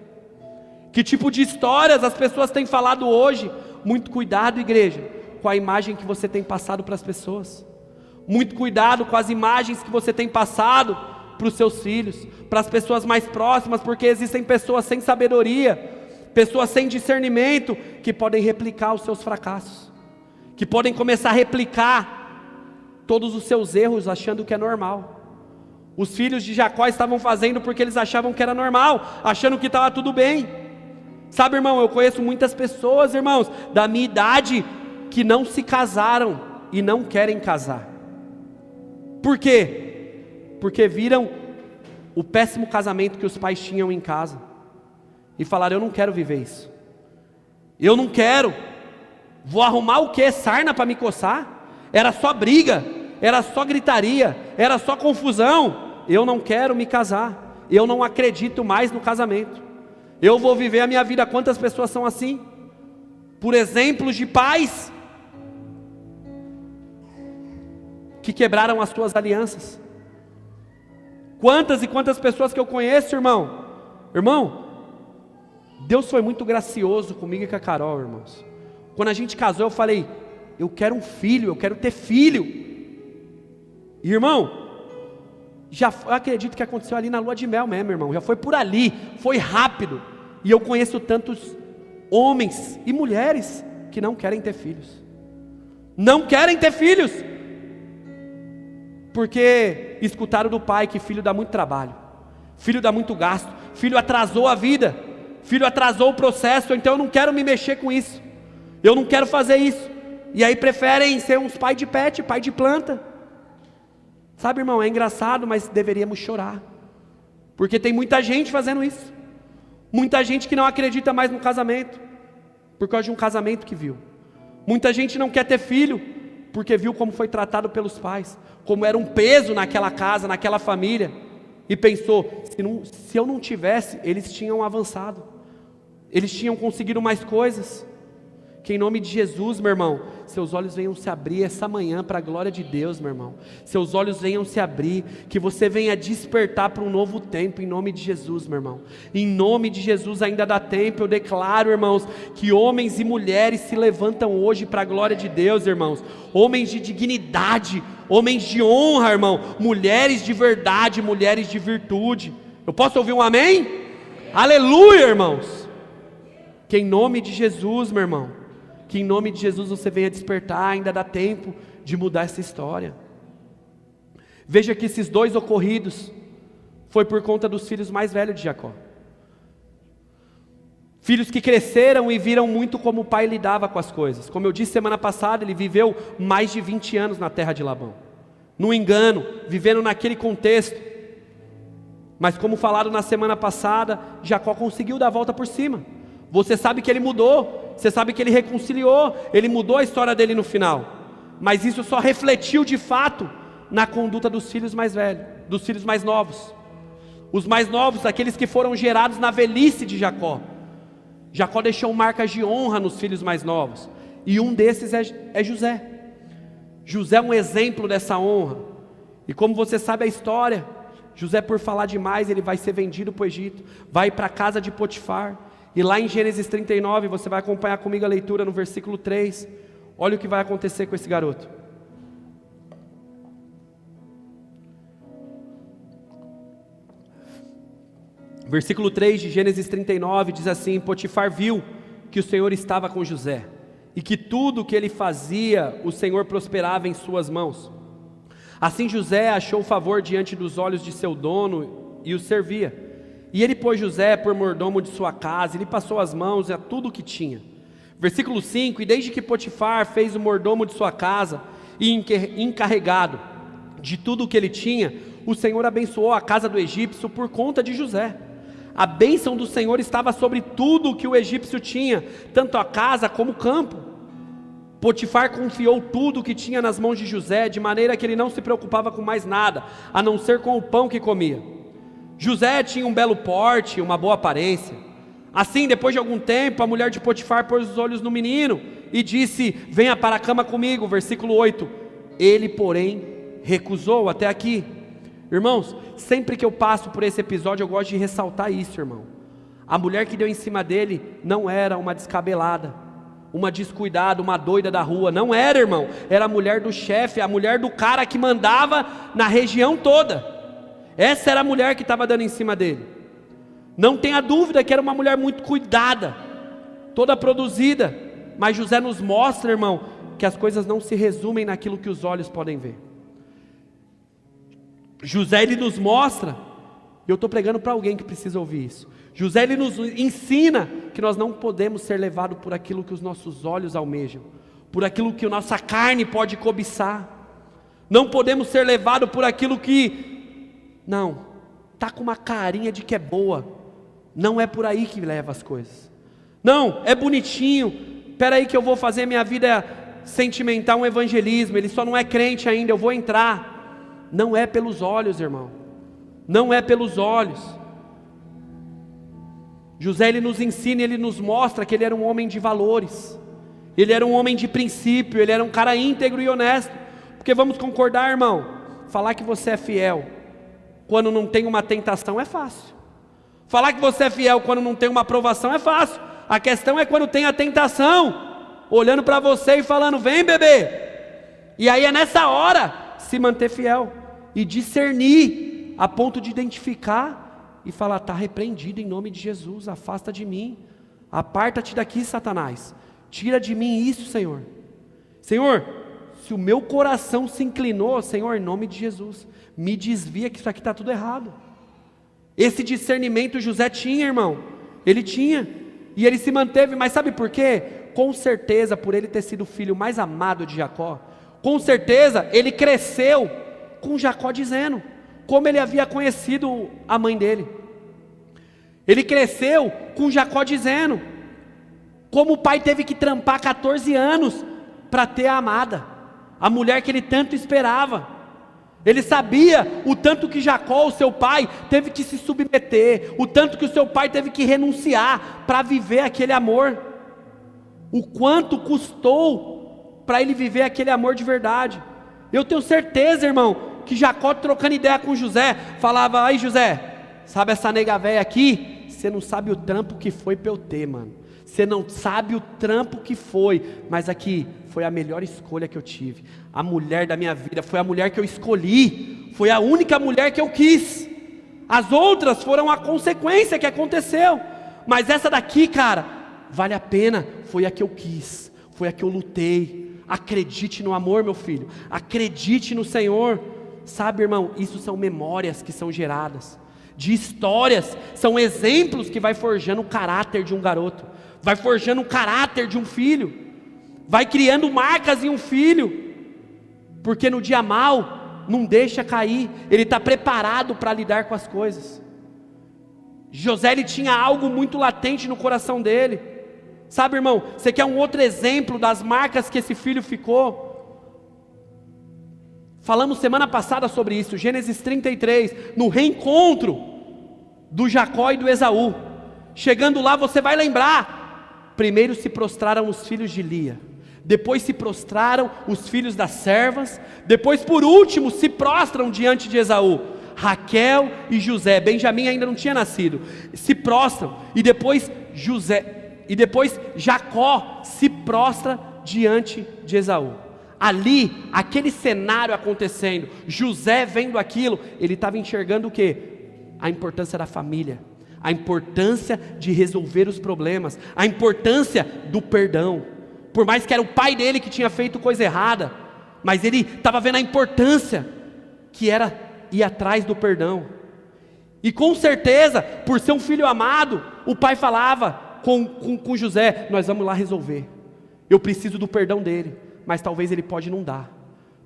Que tipo de histórias as pessoas têm falado hoje? Muito cuidado, igreja, com a imagem que você tem passado para as pessoas. Muito cuidado com as imagens que você tem passado para os seus filhos, para as pessoas mais próximas, porque existem pessoas sem sabedoria, pessoas sem discernimento, que podem replicar os seus fracassos, que podem começar a replicar todos os seus erros, achando que é normal. Os filhos de Jacó estavam fazendo porque eles achavam que era normal, achando que estava tudo bem. Sabe, irmão, eu conheço muitas pessoas, irmãos, da minha idade, que não se casaram e não querem casar. Por quê? Porque viram o péssimo casamento que os pais tinham em casa e falaram: eu não quero viver isso, eu não quero, vou arrumar o que? Sarna para me coçar? Era só briga, era só gritaria, era só confusão. Eu não quero me casar, eu não acredito mais no casamento, eu vou viver a minha vida. Quantas pessoas são assim? Por exemplos de pais que quebraram as suas alianças. Quantas e quantas pessoas que eu conheço, irmão, Deus foi muito gracioso comigo e com a Carol, irmãos. Quando a gente casou, eu falei: eu quero um filho, eu quero ter filho. Irmão, eu acredito que aconteceu ali na lua de mel mesmo, irmão. Já foi por ali, foi rápido. E eu conheço tantos homens e mulheres que não querem ter filhos. Não querem ter filhos, porque escutaram do pai que filho dá muito trabalho, filho dá muito gasto, filho atrasou a vida, filho atrasou o processo, então eu não quero me mexer com isso, eu não quero fazer isso. E aí preferem ser uns pai de pet, pai de planta. Sabe, irmão, é engraçado, mas deveríamos chorar, porque tem muita gente fazendo isso, muita gente que não acredita mais no casamento, por causa de um casamento que viu. Muita gente não quer ter filho, porque viu como foi tratado pelos pais, como era um peso naquela casa, naquela família, e pensou, se eu não tivesse, eles tinham avançado, eles tinham conseguido mais coisas. Que em nome de Jesus, meu irmão, seus olhos venham se abrir essa manhã para a glória de Deus, meu irmão. Seus olhos venham se abrir, que você venha despertar para um novo tempo, em nome de Jesus, meu irmão. Em nome de Jesus ainda dá tempo. Eu declaro, irmãos, que homens e mulheres se levantam hoje para a glória de Deus, irmãos. Homens de dignidade, homens de honra, irmão. Mulheres de verdade, mulheres de virtude. Eu posso ouvir um amém? Aleluia, irmãos. Que em nome de Jesus, meu irmão, que em nome de Jesus você venha despertar, ainda dá tempo de mudar essa história. Veja que esses dois ocorridos foi por conta dos filhos mais velhos de Jacó. Filhos que cresceram e viram muito como o pai lidava com as coisas. Como eu disse semana passada, ele viveu mais de 20 anos na terra de Labão, no engano, vivendo naquele contexto. Mas como falado na semana passada, Jacó conseguiu dar a volta por cima. Você sabe que ele mudou, você sabe que ele reconciliou, ele mudou a história dele no final. Mas isso só refletiu de fato na conduta dos filhos mais velhos, dos filhos mais novos. Os mais novos, aqueles que foram gerados na velhice de Jacó. Jacó deixou marcas de honra nos filhos mais novos, e um desses é José. José é um exemplo dessa honra. E como você sabe a história, José, por falar demais, ele vai ser vendido para o Egito, vai para a casa de Potifar. E lá em Gênesis 39, você vai acompanhar comigo a leitura no versículo 3. Olha o que vai acontecer com esse garoto. Versículo 3 de Gênesis 39 diz assim: Potifar viu que o Senhor estava com José, e que tudo o que ele fazia, o Senhor prosperava em suas mãos. Assim José achou favor diante dos olhos de seu dono e o servia. E ele pôs José por mordomo de sua casa, e lhe passou as mãos a tudo o que tinha. Versículo 5: E desde que Potifar fez o mordomo de sua casa e encarregado de tudo o que ele tinha, o Senhor abençoou a casa do egípcio por conta de José. A bênção do Senhor estava sobre tudo o que o egípcio tinha, tanto a casa como o campo. Potifar confiou tudo o que tinha nas mãos de José, de maneira que ele não se preocupava com mais nada, a não ser com o pão que comia. José tinha um belo porte, uma boa aparência. Assim, depois de algum tempo, a mulher de Potifar pôs os olhos no menino e disse: venha para a cama comigo. Versículo 8. Ele, porém, recusou. Até aqui. Irmãos, sempre que eu passo por esse episódio, eu gosto de ressaltar isso, irmão. A mulher que deu em cima dele não era uma descabelada, uma descuidada, uma doida da rua. Não era, irmão. Era a mulher do chefe, a mulher do cara que mandava na região toda. Essa era a mulher que estava dando em cima dele. Não tenha dúvida que era uma mulher muito cuidada, toda produzida. Mas José nos mostra, irmão, que as coisas não se resumem naquilo que os olhos podem ver. José, ele nos mostra, e eu estou pregando para alguém que precisa ouvir isso. José, ele nos ensina que nós não podemos ser levados por aquilo que os nossos olhos almejam, por aquilo que a nossa carne pode cobiçar. Não podemos ser levados por aquilo que... Não, está com uma carinha de que é boa. Não é por aí que leva as coisas. Não, é bonitinho. Espera aí que eu vou fazer minha vida sentimental, um evangelismo. Ele só não é crente ainda, eu vou entrar. Não é pelos olhos, irmão. Não é pelos olhos. José, ele nos ensina, ele nos mostra que ele era um homem de valores. Ele era um homem de princípio, ele era um cara íntegro e honesto. Porque vamos concordar, irmão, falar que você é fiel quando não tem uma tentação é fácil. Falar que você é fiel quando não tem uma aprovação é fácil. A questão é quando tem a tentação, olhando para você e falando: vem, bebê. E aí é nessa hora se manter fiel. e discernir, a ponto de identificar e falar: está repreendido em nome de Jesus, afasta de mim, aparta-te daqui, Satanás, tira de mim isso, Senhor. Senhor, se o meu coração se inclinou, Senhor, em nome de Jesus, me desvia que isso aqui está tudo errado. Esse discernimento José tinha, irmão, ele tinha, e ele se manteve, mas sabe por quê? Com certeza, por ele ter sido o filho mais amado de Jacó, com certeza, ele cresceu com Jacó dizendo, como ele havia conhecido a mãe dele. Ele cresceu com Jacó dizendo, como o pai teve que trampar 14 anos para ter a amada, a mulher que ele tanto esperava. Ele sabia o tanto que Jacó, o seu pai, teve que se submeter, o tanto que o seu pai teve que renunciar para viver aquele amor, o quanto custou para ele viver aquele amor de verdade. Eu tenho certeza, irmão, que Jacó, trocando ideia com José, falava: aí José, sabe essa nega velha aqui? Você não sabe o trampo que foi para eu ter, mano. Você não sabe o trampo que foi, mas aqui foi a melhor escolha que eu tive. A mulher da minha vida, foi a mulher que eu escolhi, foi a única mulher que eu quis. As outras foram a consequência que aconteceu, mas essa daqui, cara, vale a pena, foi a que eu quis, foi a que eu lutei. Acredite no amor, meu filho, acredite no Senhor. Sabe, irmão, isso são memórias que são geradas, de histórias, são exemplos que vai forjando o caráter de um garoto, vai forjando o caráter de um filho, vai criando marcas em um filho, porque no dia mal, não deixa cair, ele está preparado para lidar com as coisas. José, ele tinha algo muito latente no coração dele. Sabe, irmão, você quer um outro exemplo das marcas que esse filho ficou? Falamos semana passada sobre isso, Gênesis 33, no reencontro do Jacó e do Esaú. Chegando lá, você vai lembrar, primeiro se prostraram os filhos de Lia, depois se prostraram os filhos das servas, depois por último se prostram diante de Esaú, Raquel e José. Benjamim ainda não tinha nascido, se prostram, e depois Jacó se prostra diante de Esaú. Ali, aquele cenário acontecendo, José vendo aquilo, ele estava enxergando o quê? A importância da família, a importância de resolver os problemas, a importância do perdão. Por mais que era o pai dele que tinha feito coisa errada, mas ele estava vendo a importância que era ir atrás do perdão. E com certeza, por ser um filho amado, o pai falava com José: nós vamos lá resolver, eu preciso do perdão dele, mas talvez ele pode não dar,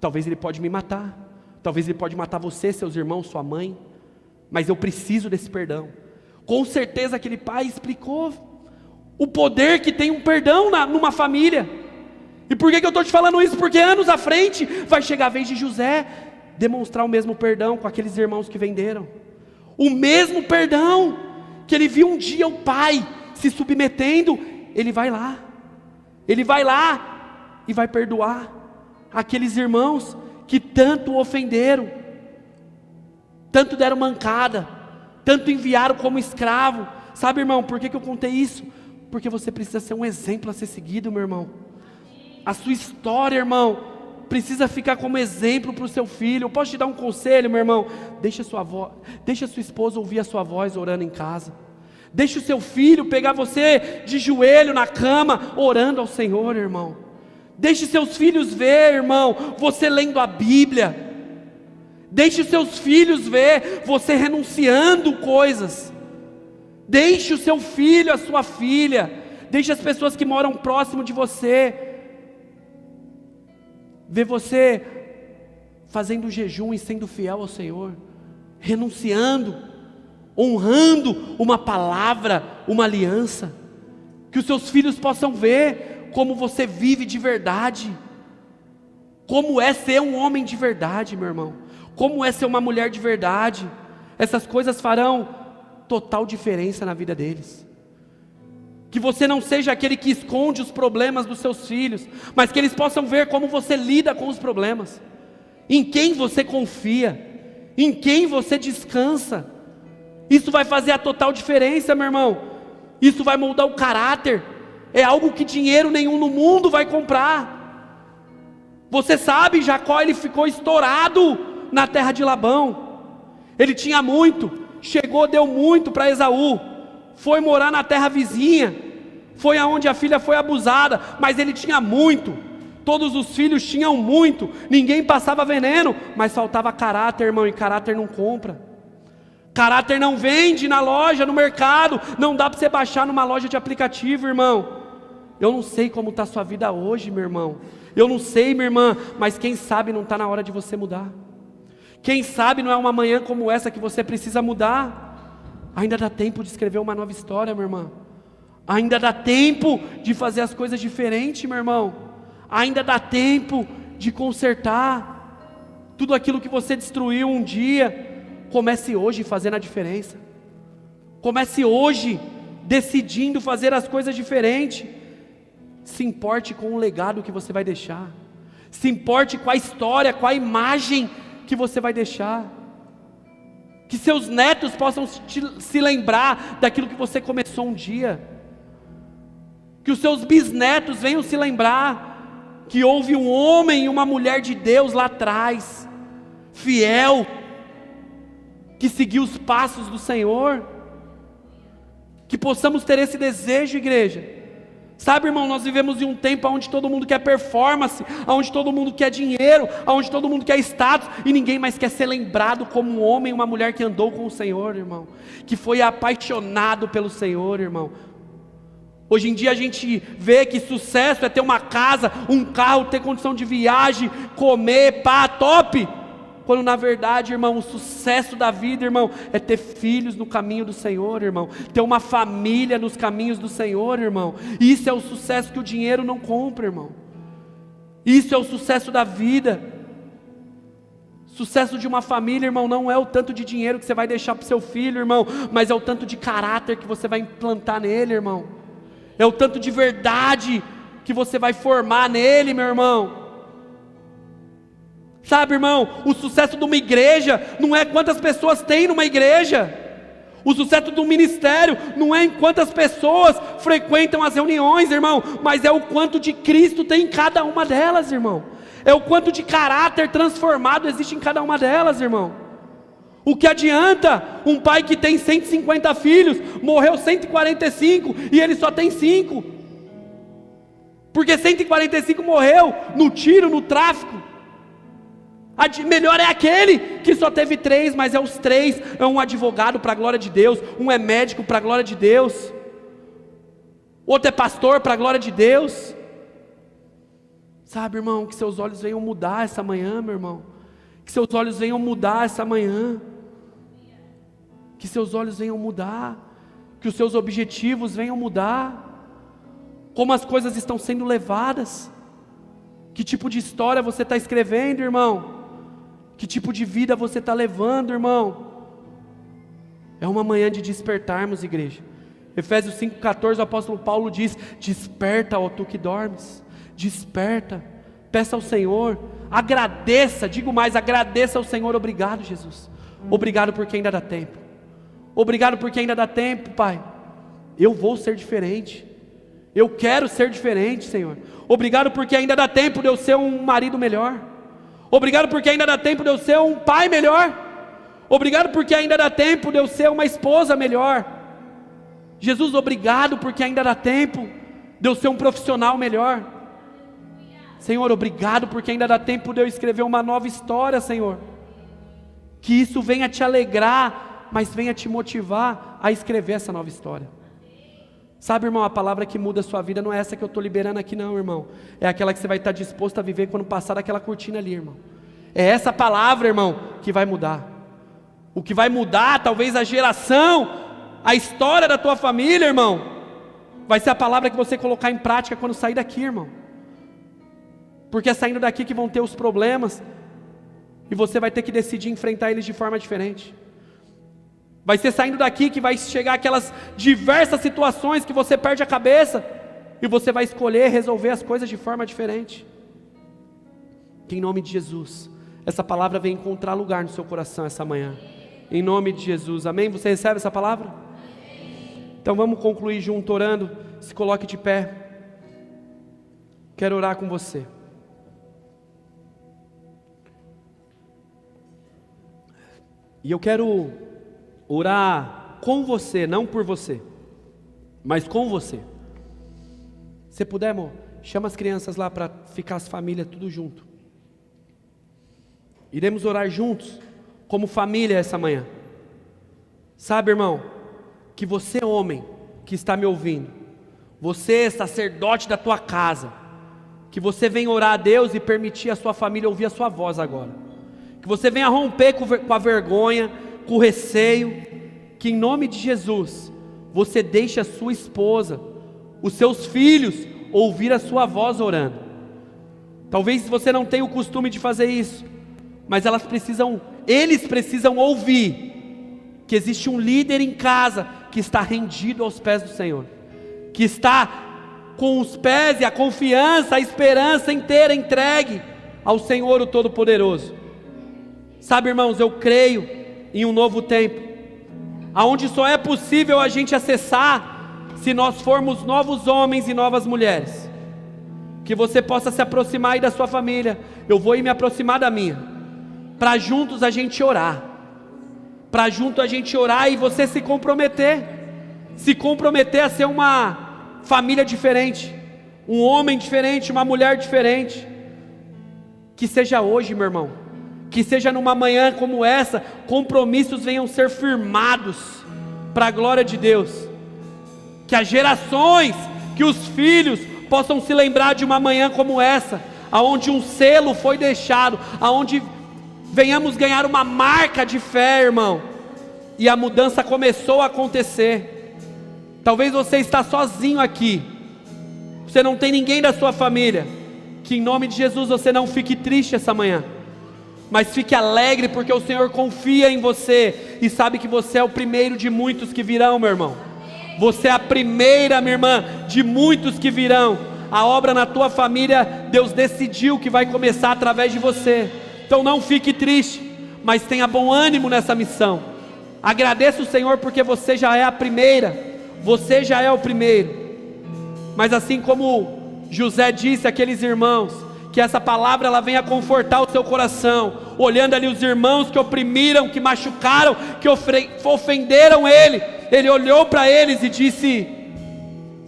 talvez ele pode me matar, talvez ele pode matar você, seus irmãos, sua mãe, mas eu preciso desse perdão. Com certeza aquele pai explicou o poder que tem um perdão numa família. E por que eu estou te falando isso? Porque anos à frente vai chegar a vez de José demonstrar o mesmo perdão com aqueles irmãos que venderam, o mesmo perdão que ele viu um dia o pai se submetendo. Ele vai lá e vai perdoar aqueles irmãos que tanto o ofenderam, tanto deram mancada, tanto enviaram como escravo. Sabe, irmão, por que eu contei isso? Porque você precisa ser um exemplo a ser seguido, meu irmão. A sua história, irmão, precisa ficar como exemplo para o seu filho. Eu posso te dar um conselho, meu irmão? Deixa sua esposa ouvir a sua voz orando em casa. Deixa o seu filho pegar você de joelho na cama, orando ao Senhor, irmão. Deixe seus filhos ver, irmão, você lendo a Bíblia. Deixe os seus filhos ver você renunciando coisas. Deixe o seu filho, a sua filha, deixe as pessoas que moram próximo de você ver você fazendo jejum e sendo fiel ao Senhor, renunciando, honrando uma palavra, uma aliança. Que os seus filhos possam ver como você vive de verdade, como é ser um homem de verdade, meu irmão, como é ser uma mulher de verdade. Essas coisas farão total diferença na vida deles. Que você não seja aquele que esconde os problemas dos seus filhos, mas que eles possam ver como você lida com os problemas, em quem você confia, em quem você descansa. Isso vai fazer a total diferença, meu irmão. Isso vai moldar o caráter. É algo que dinheiro nenhum no mundo vai comprar. Você sabe, Jacó, ele ficou estourado na terra de Labão. Ele tinha muito, chegou, deu muito para Esaú, foi morar na terra vizinha, foi aonde a filha foi abusada, mas ele tinha muito, todos os filhos tinham muito, ninguém passava veneno, mas faltava caráter, irmão, e caráter não compra. Caráter não vende na loja, no mercado, não dá para você baixar numa loja de aplicativo, irmão. Eu não sei como está a sua vida hoje, meu irmão, eu não sei, minha irmã, mas quem sabe não está na hora de você mudar. Quem sabe não é uma manhã como essa que você precisa mudar. Ainda dá tempo de escrever uma nova história, minha irmã. Ainda dá tempo de fazer as coisas diferentes, meu irmão. Ainda dá tempo de consertar tudo aquilo que você destruiu um dia. Comece hoje fazendo a diferença. Comece hoje decidindo fazer as coisas diferentes. Se importe com o legado que você vai deixar. Se importe com a história, com a imagem que você vai deixar. Que seus netos possam se lembrar daquilo que você começou um dia. Que os seus bisnetos venham se lembrar que houve um homem e uma mulher de Deus lá atrás, fiel, que seguiu os passos do Senhor. Que possamos ter esse desejo, igreja. Sabe, irmão, nós vivemos em um tempo onde todo mundo quer performance, onde todo mundo quer dinheiro, onde todo mundo quer status, e ninguém mais quer ser lembrado como um homem e uma mulher que andou com o Senhor, irmão, que foi apaixonado pelo Senhor, irmão. Hoje em dia a gente vê que sucesso é ter uma casa, um carro, ter condição de viagem, comer, pá, top. Quando na verdade, irmão, o sucesso da vida, irmão, é ter filhos no caminho do Senhor, irmão. Ter uma família nos caminhos do Senhor, irmão. Isso é o sucesso que o dinheiro não compra, irmão. Isso é o sucesso da vida. Sucesso de uma família, irmão, não é o tanto de dinheiro que você vai deixar para o seu filho, irmão, mas é o tanto de caráter que você vai implantar nele, irmão. É o tanto de verdade que você vai formar nele, meu irmão. Sabe, irmão, o sucesso de uma igreja não é quantas pessoas tem numa igreja. O sucesso de um ministério não é em quantas pessoas frequentam as reuniões, irmão, mas é o quanto de Cristo tem em cada uma delas, irmão. É o quanto de caráter transformado existe em cada uma delas, irmão. O que adianta um pai que tem 150 filhos, morreu 145 e ele só tem 5? Porque 145 morreu no tiro, no tráfico. Melhor é aquele que só teve 3, mas é os 3, é um advogado para a glória de Deus, um é médico para a glória de Deus, outro é pastor para a glória de Deus. Sabe, irmão, que seus olhos venham mudar essa manhã, meu irmão. Que seus olhos venham mudar essa manhã. Que seus olhos venham mudar. Que os seus objetivos venham mudar. Como as coisas estão sendo levadas. Que tipo de história você está escrevendo, irmão? Que tipo de vida você está levando, irmão? É uma manhã de despertarmos, igreja. Efésios 5,14, o apóstolo Paulo diz: desperta, ó tu que dormes. Desperta, peça ao Senhor, agradeça, digo mais, agradeça ao Senhor. Obrigado, Jesus. Obrigado porque ainda dá tempo. Obrigado porque ainda dá tempo, Pai. Eu vou ser diferente. Eu quero ser diferente, Senhor. Obrigado porque ainda dá tempo de eu ser um marido melhor. Obrigado porque ainda dá tempo de eu ser um pai melhor. Obrigado porque ainda dá tempo de eu ser uma esposa melhor. Jesus, obrigado porque ainda dá tempo de eu ser um profissional melhor. Senhor, obrigado porque ainda dá tempo de eu escrever uma nova história, Senhor. Que isso venha te alegrar, mas venha te motivar a escrever essa nova história. Sabe, irmão, a palavra que muda a sua vida não é essa que eu estou liberando aqui não, irmão. É aquela que você vai estar disposto a viver quando passar daquela cortina ali, irmão. É essa palavra, irmão, que vai mudar. O que vai mudar, talvez a geração, a história da tua família, irmão, vai ser a palavra que você colocar em prática quando sair daqui, irmão. Porque é saindo daqui que vão ter os problemas, e você vai ter que decidir enfrentar eles de forma diferente. Vai ser saindo daqui que vai chegar aquelas diversas situações que você perde a cabeça, e você vai escolher resolver as coisas de forma diferente. Que em nome de Jesus, essa palavra venha encontrar lugar no seu coração essa manhã. Em nome de Jesus, amém? Você recebe essa palavra? Então vamos concluir junto orando. Se coloque de pé. Quero orar com você. E eu quero orar com você, não por você, mas com você. Se puder, amor, chama as crianças lá para ficar as famílias tudo junto. Iremos orar juntos, como família essa manhã. Sabe, irmão, que você, homem, que está me ouvindo, você, sacerdote da tua casa, que você venha orar a Deus e permitir a sua família ouvir a sua voz agora. Que você venha romper com a vergonha, com o receio, que em nome de Jesus, você deixe a sua esposa, os seus filhos, ouvir a sua voz orando. Talvez você não tenha o costume de fazer isso, mas eles precisam ouvir que existe um líder em casa que está rendido aos pés do Senhor, que está com os pés e a confiança, a esperança inteira entregue ao Senhor o Todo-Poderoso. Sabe, irmãos, eu creio em um novo tempo, aonde só é possível a gente acessar se nós formos novos homens e novas mulheres. Que você possa se aproximar aí da sua família, eu vou ir me aproximar da minha, para juntos a gente orar, para junto a gente orar e você se comprometer a ser uma família diferente, um homem diferente, uma mulher diferente. Que seja hoje, meu irmão, que seja numa manhã como essa, compromissos venham ser firmados para a glória de Deus, que as gerações, que os filhos possam se lembrar de uma manhã como essa, aonde um selo foi deixado, aonde venhamos ganhar uma marca de fé, irmão, e a mudança começou a acontecer. Talvez você está sozinho aqui, você não tem ninguém da sua família, que em nome de Jesus você não fique triste essa manhã, mas fique alegre, porque o Senhor confia em você, e sabe que você é o primeiro de muitos que virão, meu irmão. Você é a primeira, minha irmã, de muitos que virão. A obra na tua família, Deus decidiu que vai começar através de você. Então não fique triste, mas tenha bom ânimo nessa missão. Agradeça o Senhor, porque você já é a primeira, você já é o primeiro. Mas assim como José disse àqueles irmãos, que essa palavra ela venha confortar o seu coração, olhando ali os irmãos que oprimiram, que machucaram, que ofenderam ele olhou para eles e disse: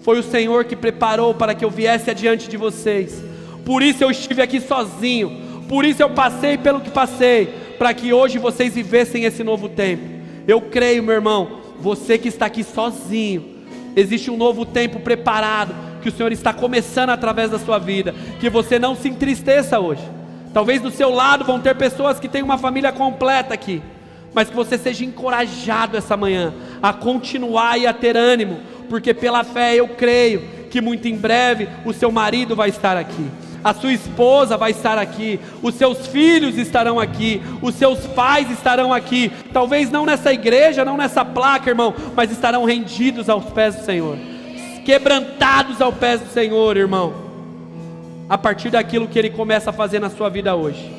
foi o Senhor que preparou para que eu viesse adiante de vocês, por isso eu estive aqui sozinho, por isso eu passei pelo que passei, para que hoje vocês vivessem esse novo tempo. Eu creio, meu irmão, você que está aqui sozinho, existe um novo tempo preparado, que o Senhor está começando através da sua vida. Que você não se entristeça hoje. Talvez do seu lado vão ter pessoas que têm uma família completa aqui, mas que você seja encorajado essa manhã a continuar e a ter ânimo, porque pela fé eu creio que muito em breve o seu marido vai estar aqui, a sua esposa vai estar aqui, os seus filhos estarão aqui, os seus pais estarão aqui, talvez não nessa igreja, não nessa placa, irmão, mas estarão rendidos aos pés do Senhor, quebrantados aos pés do Senhor, irmão, a partir daquilo que Ele começa a fazer na sua vida hoje.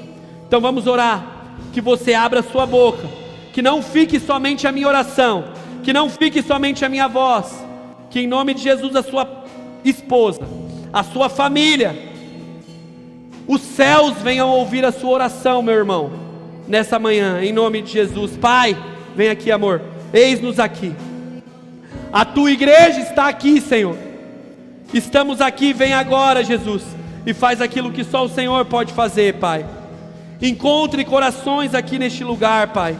Então vamos orar, que você abra a sua boca, que não fique somente a minha oração, que não fique somente a minha voz, que em nome de Jesus a sua esposa, a sua família, os céus venham ouvir a sua oração, meu irmão, nessa manhã, em nome de Jesus. Pai, vem aqui, amor, eis-nos aqui, a tua igreja está aqui, Senhor, estamos aqui, vem agora, Jesus, e faz aquilo que só o Senhor pode fazer, Pai. Encontre corações aqui neste lugar, Pai,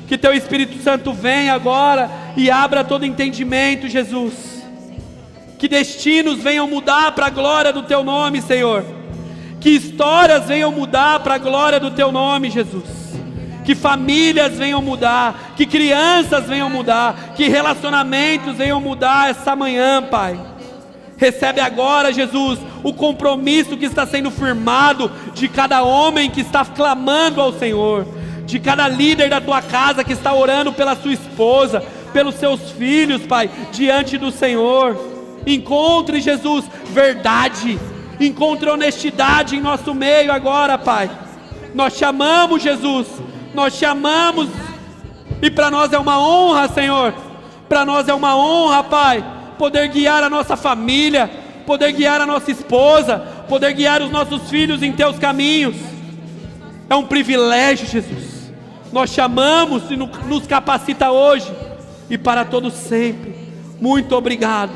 que Teu Espírito Santo venha agora e abra todo entendimento, Jesus, que destinos venham mudar para a glória do Teu nome, Senhor, que histórias venham mudar para a glória do Teu nome, Jesus, que famílias venham mudar, que crianças venham mudar, que relacionamentos venham mudar essa manhã, Pai. Recebe agora, Jesus, o compromisso que está sendo firmado de cada homem que está clamando ao Senhor, de cada líder da tua casa que está orando pela sua esposa, pelos seus filhos, Pai, diante do Senhor. Encontre, Jesus, verdade, encontre honestidade em nosso meio agora, Pai. Nós te amamos, Jesus, nós te amamos, e para nós é uma honra, Senhor, para nós é uma honra, Pai, poder guiar a nossa família, poder guiar a nossa esposa, poder guiar os nossos filhos em Teus caminhos. É um privilégio, Jesus, nós chamamos e nos capacita hoje e para todo sempre. Muito obrigado.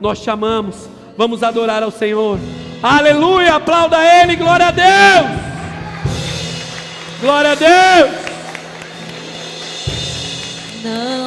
Nós chamamos, vamos adorar ao Senhor. Aleluia, aplauda Ele, glória a Deus. Glória a Deus. Não